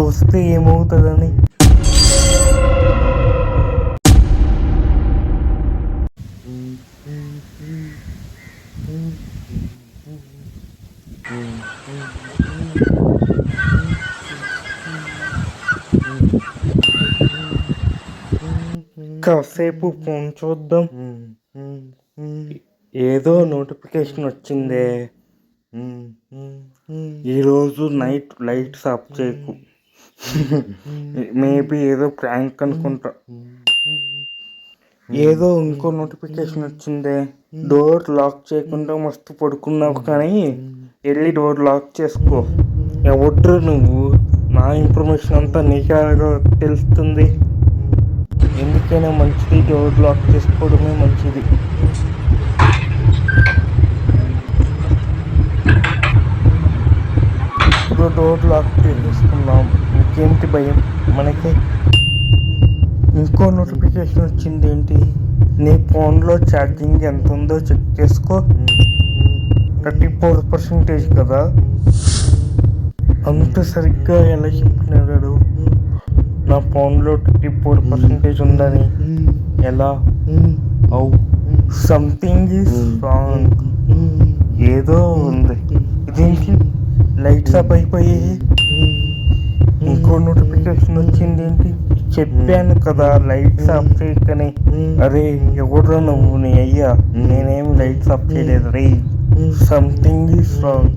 చూస్తే ఏమవుతుందని. కాసేపు ఫోన్ చూద్దాం. ఏదో నోటిఫికేషన్ వచ్చిందే. ఈరోజు నైట్ లైట్స్ ఆఫ్ చేయకు. మేబీ ఏదో ప్రాంక్ అనుకుంటా. ఏదో ఇంకో నోటిఫికేషన్ వచ్చిందే. డోర్ లాక్ చేయకుండా మస్తు పడుకున్నావు కానీ వెళ్ళి డోర్ లాక్ చేసుకో. ఎవడ్రు నువ్వు? నా ఇన్ఫర్మేషన్ అంతా నీకేగా తెలుస్తుంది. ఎందుకైనా మంచిది డోర్ లాక్ చేసుకోవడమే మంచిది. ఇప్పుడు డోర్ లాక్ చేసుకున్నాం, ఇంకేంటి భయం మనకి. ఇంకో నోటిఫికేషన్ వచ్చింది ఏంటి? నీ ఫోన్లో ఛార్జింగ్ ఎంత ఉందో చెక్ చేసుకో. 34% కదా. అంత సరిగ్గా ఎలా చెప్పినాడు? నా ఫోన్లో 34% ఉందని ఎలా? Something is wrong. ఏదో ఉంది. ఇదేంటి లైట్స్ ఆఫ్ అయిపోయాయి? ఇంకో నోటిఫికేషన్ వచ్చింది ఏంటి? చెప్పాను కదా లైట్స్ ఆఫ్ చేయకని. అరే ఎవడ్రా నువ్వు? నీ అయ్యా, నేనేమి లైట్స్ ఆఫ్ చేయలేదు రే. Something is wrong.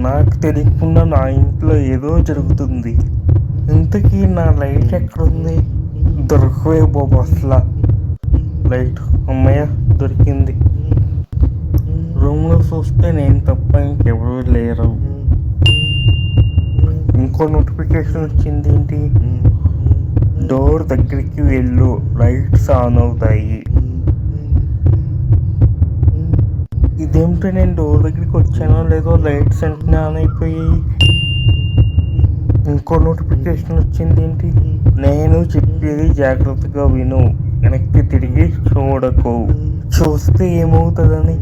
నాకు తెలియకుండా నా ఇంట్లో ఏదో జరుగుతుంది. ఇంతకీ నా లైట్ ఎక్కడుంది? దొరకవే బాబు అసలు లైట్. అమ్మయ్య దొరికింది. రూమ్లో చూస్తే నేను తప్ప ఇంకెవరూ లేరు. ఇంకో నోటిఫికేషన్ వచ్చింది ఏంటి? డోర్ దగ్గరికి వెళ్ళు, లైట్స్ ఆన్ అవుతాయి. ఇదేమిటో, నేను డోర్ దగ్గరికి వచ్చానో లేదో లైట్స్ వెంటనే ఆన్ అయిపోయాయి. ఇంకో నోటిఫికేషన్ వచ్చింది ఏంటి? నేను చెప్పేది జాగ్రత్తగా విను, వెనక్కి తిరిగి చూడకు. చూస్తే ఏమవుతుందని.